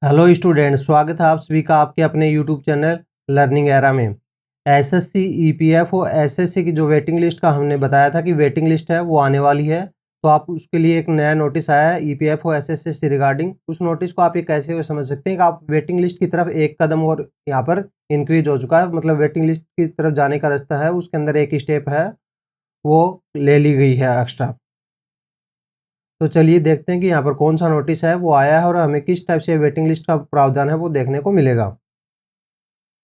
Hello student, स्वागत है आप सभी का आपके अपने यूट्यूब चैनल लर्निंग एरा में। एसएससी ईपीएफओ एसएससी की जो वेटिंग लिस्ट का हमने बताया था कि वेटिंग लिस्ट है वो आने वाली है, तो आप उसके लिए एक नया नोटिस आया है ईपीएफओ एसएससी से रिगार्डिंग। उस नोटिस को आप ये कैसे हुए समझ सकते हैं कि आप वेटिंग लिस्ट की तरफ एक कदम और यहाँ पर इंक्रीज हो चुका है, मतलब वेटिंग लिस्ट की तरफ जाने का रास्ता है, उसके अंदर एक स्टेप है वो ले ली गई है एक्स्ट्रा। तो चलिए देखते हैं कि यहाँ पर कौन सा नोटिस है वो आया है और हमें किस टाइप से वेटिंग लिस्ट का प्रावधान है वो देखने को मिलेगा।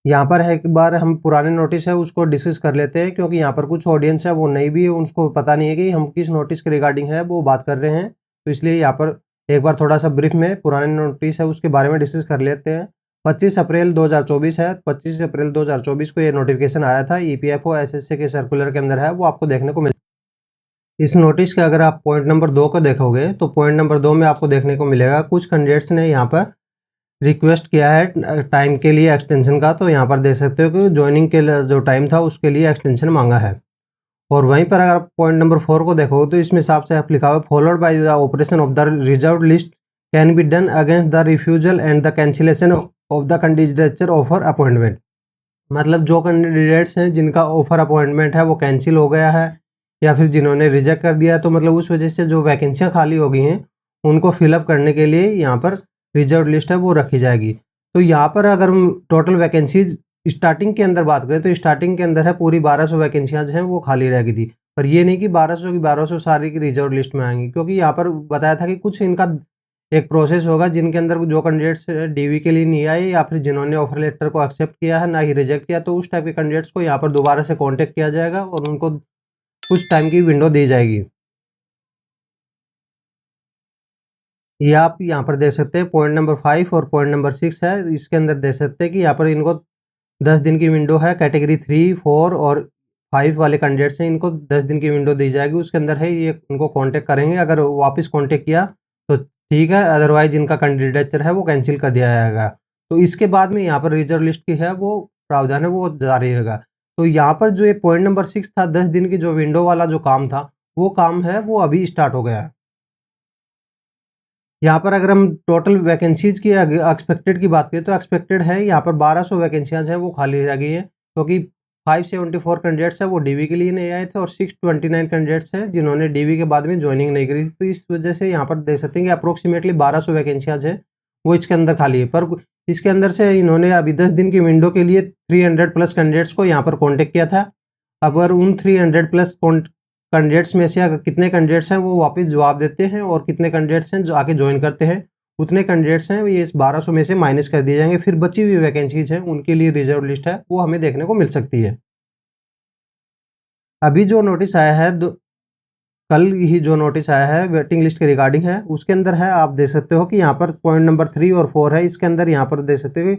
यहाँ पर है, एक बार हम पुराने नोटिस है उसको डिस्कस कर लेते हैं, क्योंकि यहाँ पर कुछ ऑडियंस है वो नई भी है, उनको पता नहीं है कि हम किस नोटिस के रिगार्डिंग है वो बात कर रहे हैं। तो इसलिए यहाँ पर एक बार थोड़ा सा ब्रीफ में पुराने नोटिस है उसके बारे में डिस्कस कर लेते हैं। 25 अप्रैल 2024 है, 25 अप्रैल 2024 को ये नोटिफिकेशन आया था ईपीएफओ एसएससी के सर्कुलर के अंदर है, वो आपको देखने को मिल। इस नोटिस के अगर आप पॉइंट नंबर 2 को देखोगे तो पॉइंट नंबर 2 में आपको देखने को मिलेगा कुछ कैंडिडेट्स ने यहाँ पर रिक्वेस्ट किया है टाइम के लिए एक्सटेंशन का। तो यहाँ पर देख सकते हो कि ज्वाइनिंग के जो टाइम था उसके लिए एक्सटेंशन मांगा है। और वहीं पर अगर आप पॉइंट नंबर 4 को देखोगे तो इसमें साफ साफ लिखा हुआ है, followed by the operation of the reserve list can be done against the refusal and the cancellation of the candidature offer appointment. मतलब जो कैंडिडेट्स हैं जिनका ऑफर अपॉइंटमेंट है वो कैंसिल हो गया है या फिर जिन्होंने रिजेक्ट कर दिया है, तो मतलब उस वजह से जो वैकेंसियां खाली हो गई हैं उनको फिलअप करने के लिए यहाँ पर रिजर्व लिस्ट है वो रखी जाएगी। तो यहाँ पर अगर हम टोटल वैकेंसीज स्टार्टिंग के अंदर बात करें तो स्टार्टिंग के अंदर है पूरी 1200 वैकेंसियां जो हैं वो खाली रह गई थी। पर ये नहीं कि 1200 की 1200 सारी की रिजर्व लिस्ट में आएंगी, क्योंकि यहाँ पर बताया था कि कुछ इनका एक प्रोसेस होगा जिनके अंदर जो कैंडिडेट्स डीवी के लिए नहीं आए या फिर जिन्होंने ऑफर लेटर को एक्सेप्ट किया है ना ही रिजेक्ट किया, तो उस टाइप के कैंडिडेट्स को यहाँ पर दोबारा से कांटेक्ट किया जाएगा और उनको कुछ टाइम की विंडो दी जाएगी। ये आप यहाँ पर देख सकते हैं पॉइंट नंबर 5 और पॉइंट नंबर 6 है, इसके अंदर देख सकते हैं कि यहाँ पर इनको 10 दिन की विंडो है। कैटेगरी 3, 4 और 5 वाले कैंडिडेट्स हैं, इनको 10 दिन की विंडो दी जाएगी। उसके अंदर है ये उनको कांटेक्ट करेंगे, अगर वापस कांटेक्ट किया तो ठीक है, अदरवाइज इनका कैंडिडेचर है वो कैंसिल कर दिया जाएगा। तो इसके बाद में यहाँ पर रिजर्व लिस्ट की है वो प्रावधान है वो जारी रहेगा। तो यहाँ पर जो ये पॉइंट नंबर 6 था, 10 दिन की जो विंडो वाला जो काम था वो काम है वो अभी स्टार्ट हो गया है। यहाँ पर अगर हम टोटल वैकेंसीज की एक्सपेक्टेड की बात करें तो एक्सपेक्टेड है यहाँ पर 1200 वैकेंसियां हैं वो खाली रह गई है, क्योंकि 574 कैंडिडेट्स हैं वो डीवी के लिए नहीं आए थे और 629 कैंडिडेट्स हैं जिन्होंने डीवी के बाद में ज्वाइनिंग नहीं करी थी। तो इस वजह से यहाँ पर देख सकते हैं कि अप्रोक्सीमेटली 1200 वैकेंसियां हैं वो इसके अंदर खाली है। पर इसके अंदर से इन्होंने अभी 10 दिन की विंडो के लिए 300 प्लस कैंडिडेट्स को यहाँ पर कॉन्टेक्ट किया था। अगर उन 300 प्लस कैंडिडेट्स में से अगर कितने कैंडिडेट्स हैं वो वापस जवाब देते हैं और कितने कैंडिडेट्स हैं जो आके ज्वाइन करते हैं, उतने कैंडिडेट्स हैं ये इस 1200 में से माइनस कर दिए जाएंगे। फिर बची हुई वैकेंसीज हैं उनके लिए रिजर्व लिस्ट है वो हमें देखने को मिल सकती है। अभी जो नोटिस आया है कल ही जो नोटिस आया है वेटिंग लिस्ट के रिगार्डिंग है, उसके अंदर है आप देख सकते हो कि यहाँ पर पॉइंट नंबर 3 और 4 है, इसके अंदर यहाँ पर देख सकते हो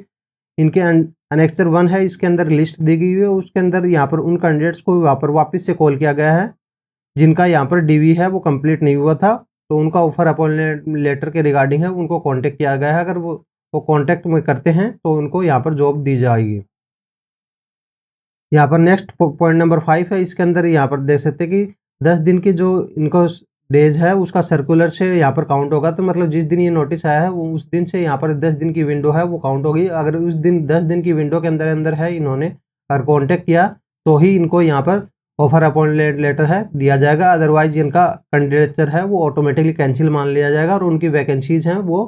इनके अनेक्सर 1 है, इसके अंदर लिस्ट दी गई है। उसके अंदर यहाँ पर उन कैंडिडेट्स को यहाँ पर वापस से कॉल किया गया है जिनका यहाँ पर डीवी है वो कंप्लीट नहीं हुआ था, तो उनका ऑफर अपॉइंटमेंट लेटर के रिगार्डिंग है उनको कांटेक्ट किया गया है। अगर वो कांटेक्ट में करते हैं तो उनको यहाँ पर जॉब दी जाएगी। यहाँ पर नेक्स्ट पॉइंट नंबर 5 है, इसके अंदर यहाँ पर देख सकते हैं कि 10 दिन की जो इनको डेज है उसका सर्कुलर से यहाँ पर काउंट होगा। तो मतलब जिस दिन ये नोटिस आया है वो उस दिन से यहाँ पर 10 दिन की विंडो है वो काउंट होगी। अगर उस दिन 10 दिन की विंडो के अंदर अंदर है इन्होंने अगर कॉन्टेक्ट किया तो ही इनको यहाँ पर ऑफर अपॉइंटमेंट लेटर है दिया जाएगा, अदरवाइज इनका कैंडिडेचर है वो ऑटोमेटिकली कैंसिल मान लिया जाएगा और उनकी वैकेंसीज हैं वो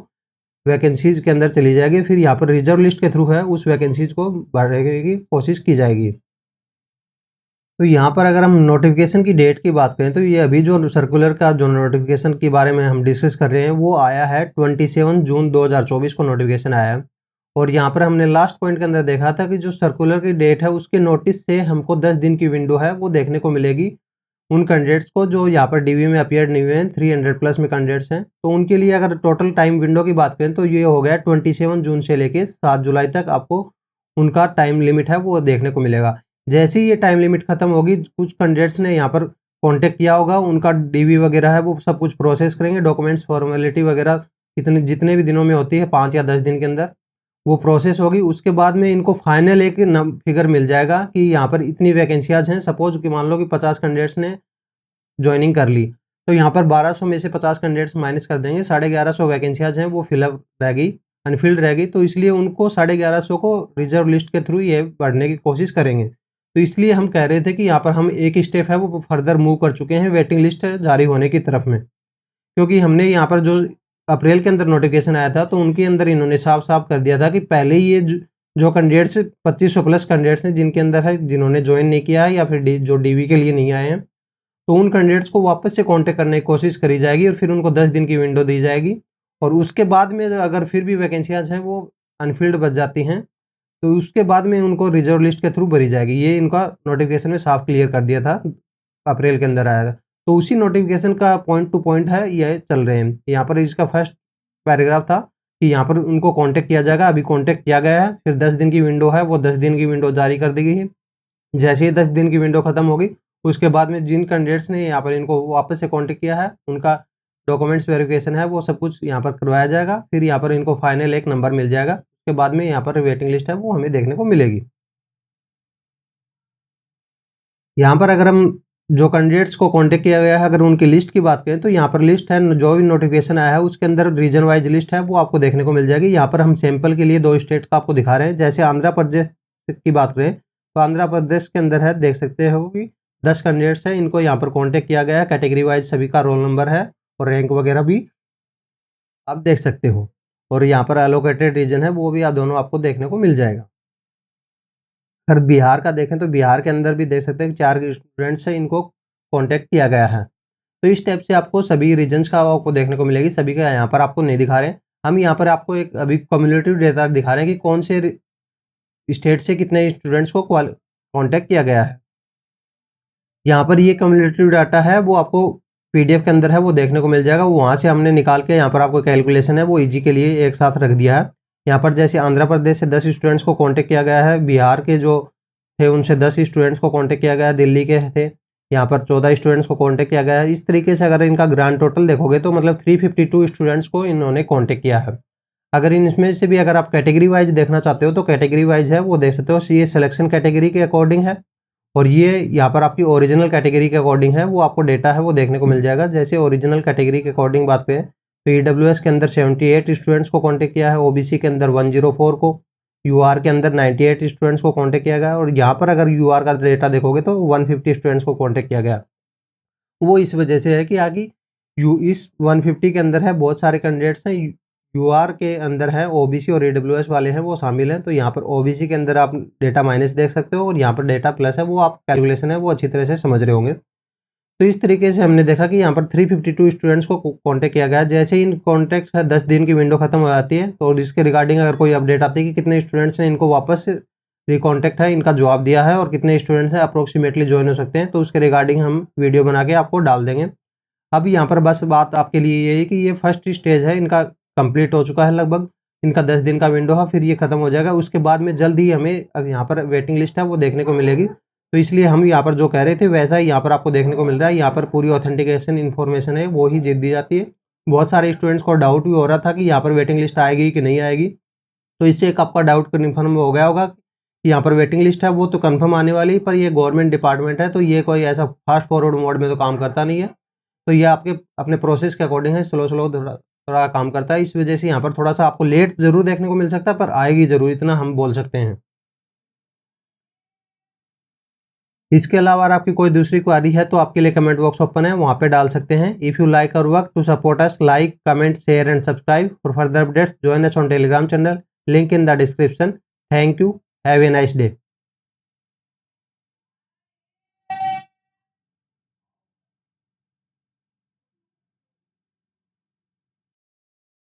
वैकेंसीज के अंदर चली जाएगी। फिर यहाँ पर रिजर्व लिस्ट के थ्रू है उस वैकेंसीज को बढ़ाने की कोशिश की जाएगी। तो यहाँ पर अगर हम नोटिफिकेशन की डेट की बात करें तो ये अभी जो सर्कुलर का जो नोटिफिकेशन के बारे में हम डिस्कस कर रहे हैं वो आया है 27 जून 2024 को नोटिफिकेशन आया है। और यहाँ पर हमने लास्ट पॉइंट के अंदर देखा था कि जो सर्कुलर की डेट है उसके नोटिस से हमको 10 दिन की विंडो है वो देखने को मिलेगी उन कैंडिडेट्स को जो यहाँ पर डीवी में अपीयर नहीं हुए हैं, 300 प्लस में कैंडिडेट्स हैं। तो उनके लिए अगर टोटल टाइम विंडो की बात करें तो ये हो गया 27 जून से लेके 7 जुलाई तक आपको उनका टाइम लिमिट है वो देखने को मिलेगा। जैसे ही ये टाइम लिमिट खत्म होगी कुछ कैंडिडेट्स ने यहाँ पर कांटेक्ट किया होगा, उनका डीवी वगैरह है वो सब कुछ प्रोसेस करेंगे, डॉक्यूमेंट्स फॉर्मेलिटी वगैरह कितने जितने भी दिनों में होती है 5 या 10 दिन के अंदर वो प्रोसेस होगी। उसके बाद में इनको फाइनल एक फिगर मिल जाएगा कि यहाँ पर इतनी वैकेंसियाज हैं। सपोज कि मान लो कि 50 कैंडिडेट्स ने ज्वाइनिंग कर ली, तो यहाँ पर 1200 में से 50 कैंडिडेट्स माइनस कर देंगे, 1150 वैकेंसियाज हैं वो फिलअप रहेगी। अनफिल्ड रहेगी, तो इसलिए उनको 1150 को रिजर्व लिस्ट के थ्रू ये बढ़ने की कोशिश करेंगे। तो इसलिए हम कह रहे थे कि यहाँ पर हम एक स्टेप है वो फर्दर मूव कर चुके हैं वेटिंग लिस्ट जारी होने की तरफ में, क्योंकि हमने यहाँ पर जो अप्रैल के अंदर नोटिफिकेशन आया था तो उनके अंदर इन्होंने साफ साफ कर दिया था कि पहले ही ये जो कैंडिडेट्स 2500 प्लस कैंडिडेट्स हैं जिनके अंदर है, जिन्होंने ज्वाइन नहीं किया है या फिर जो डीवी के लिए नहीं आए हैं, तो उन कैंडिडेट्स को वापस से कांटेक्ट करने की कोशिश करी जाएगी और फिर उनको 10 दिन की विंडो दी जाएगी। और उसके बाद में अगर फिर भी वैकेंसियाँ हैं वो अनफिल्ड बच जाती हैं, तो उसके बाद में उनको रिजर्व लिस्ट के थ्रू भरी जाएगी। ये इनका नोटिफिकेशन में साफ क्लियर कर दिया था, अप्रैल के अंदर आया था। तो उसी नोटिफिकेशन का पॉइंट टू पॉइंट है ये चल रहे हैं। यहाँ पर इसका फर्स्ट पैराग्राफ था कि यहाँ पर उनको कांटेक्ट किया जाएगा, अभी कांटेक्ट किया गया है, फिर 10 दिन की विंडो है, वो 10 दिन की विंडो जारी कर दी गई है। जैसे ही 10 दिन की विंडो खत्म होगी, उसके बाद में जिन कैंडिडेट्स ने यहाँ पर इनको वापस से कांटेक्ट किया है, उनका डॉक्यूमेंट्स वेरिफिकेशन है वो सब कुछ यहाँ पर करवाया जाएगा, फिर यहाँ पर इनको फाइनल एक नंबर मिल जाएगा। उसके बाद में यहाँ पर वेटिंग लिस्ट है वो हमें देखने को मिलेगी। यहाँ पर अगर हम जो कैंडिडेट्स को कांटेक्ट किया गया है, अगर उनकी लिस्ट की बात करें तो यहाँ पर लिस्ट है, जो भी नोटिफिकेशन आया है उसके अंदर रीजन वाइज लिस्ट है वो आपको देखने को मिल जाएगी। यहाँ पर हम सैंपल के लिए 2 स्टेट का आपको दिखा रहे हैं। जैसे आंध्र प्रदेश की बात करें तो आंध्र प्रदेश के अंदर है, देख सकते हो कि 10 कैंडिडेट्स हैं, इनको यहाँ पर कॉन्टेक्ट किया गया है। कैटेगरी वाइज सभी का रोल नंबर है और रैंक वगैरह भी आप देख सकते हो। और यहाँ पर एलोकेटेड रीजन है वो भी आप दोनों आपको देखने को मिल जाएगा। अगर बिहार का देखें तो बिहार के अंदर भी देख सकते हैं कि 4 स्टूडेंट्स हैं, इनको कांटेक्ट किया गया है। तो इस टाइप से आपको सभी रीजन्स का आपको देखने को मिलेगी। सभी का यहाँ पर आपको नहीं दिखा रहे हैं, हम यहाँ पर आपको एक अभी कम्युलेटिव डेटा दिखा रहे हैं कि कौन से स्टेट से कितने स्टूडेंट्स को कांटेक्ट किया गया है। यहाँ पर ये कम्युलेटिव डाटा है वो आपको पीडीएफ के अंदर है वो देखने को मिल जाएगा। वहाँ से हमने निकाल के यहाँ पर आपको कैलकुलेशन है वो ईजी के लिए एक साथ रख दिया है। यहाँ पर जैसे आंध्र प्रदेश से 10 स्टूडेंट्स को कांटेक्ट किया गया है, बिहार के जो थे उनसे 10 स्टूडेंट्स को कांटेक्ट किया गया है, दिल्ली के थे यहाँ पर 14 स्टूडेंट्स को कांटेक्ट किया गया है। इस तरीके से अगर इनका ग्रांड टोटल देखोगे तो मतलब 352 स्टूडेंट्स को इन्होंने कांटेक्ट किया है। अगर इनमें से भी अगर आप कैटेगरी वाइज देखना चाहते हो तो कैटेगरी वाइज है वो देख सकते हो। ये सिलेक्शन कैटेगरी के अकॉर्डिंग है और ये यहाँ पर आपकी ओरिजिनल कैटेगरी के अकॉर्डिंग है, वो आपको डेटा है वो देखने को मिल जाएगा। जैसे ओरिजिनल कैटेगरी के अकॉर्डिंग बात करें तो ईडब्ल्यूएस के अंदर 78 स्टूडेंट्स को कांटेक्ट किया है, ओबीसी के अंदर 104 को, यूआर के अंदर 98 स्टूडेंट्स को कांटेक्ट किया गया और यहाँ पर अगर यूआर का डेटा देखोगे तो 150 स्टूडेंट्स को कांटेक्ट किया गया। वो इस वजह से है कि आगे इस 150 के अंदर है बहुत सारे कैंडिडेट्स हैं, यूआर के अंदर है ओबीसी और ईडब्ल्यूएस वाले हैं वो शामिल हैं। तो यहाँ पर ओबीसी के अंदर आप डेटा माइनस देख सकते हो और यहाँ पर डेटा प्लस है, वो आप कैलकुलेशन है वो अच्छी तरह से समझ रहे होंगे। तो इस तरीके से हमने देखा कि यहाँ पर 352 स्टूडेंट्स को कांटेक्ट किया गया। जैसे ही इन कॉन्टेक्ट है 10 दिन की विंडो खत्म हो जाती है तो इसके रिगार्डिंग अगर कोई अपडेट आती है कि कितने स्टूडेंट्स ने इनको वापस रिकॉन्टेक्ट है इनका जवाब दिया है और कितने स्टूडेंट्स हैं अप्रोक्सीमेटली ज्वाइन हो सकते हैं, तो उसके रिगार्डिंग हम वीडियो बना के आपको डाल देंगे। अब यहाँ पर बस बात आपके लिए ये है कि ये फर्स्ट स्टेज है, इनका कंप्लीट हो चुका है लगभग, इनका 10 दिन का विंडो है, फिर ये खत्म हो जाएगा। उसके बाद में जल्द ही हमें यहाँ पर वेटिंग लिस्ट है वो देखने को मिलेगी। तो इसलिए हम यहाँ पर जो कह रहे थे वैसा ही यहाँ पर आपको देखने को मिल रहा है। यहाँ पर पूरी ऑथेंटिकेशन इन्फॉर्मेशन है वो ही दी जाती है। बहुत सारे स्टूडेंट्स को डाउट भी हो रहा था कि यहाँ पर वेटिंग लिस्ट आएगी कि नहीं आएगी, तो इससे एक आपका डाउट कन्फर्म हो गया होगा कि यहाँ पर वेटिंग लिस्ट है वो तो कंफर्म आने वाली है, पर ये गवर्नमेंट डिपार्टमेंट है तो ये कोई ऐसा फास्ट फॉरवर्ड मोड में तो काम करता नहीं है। तो ये आपके अपने प्रोसेस के अकॉर्डिंग है, स्लो स्लो थोड़ा काम करता है। इस वजह से यहाँ पर थोड़ा सा आपको लेट जरूर देखने को मिल सकता है, पर आएगी जरूर, इतना हम बोल सकते हैं। इसके अलावा अगर आपकी कोई दूसरी क्वेरी है तो आपके लिए कमेंट बॉक्स ओपन है, वहां पे डाल सकते हैं। If you like our work to support us, like comment share and subscribe for further updates, join us on Telegram channel, link in the description. Thank you, have a nice day.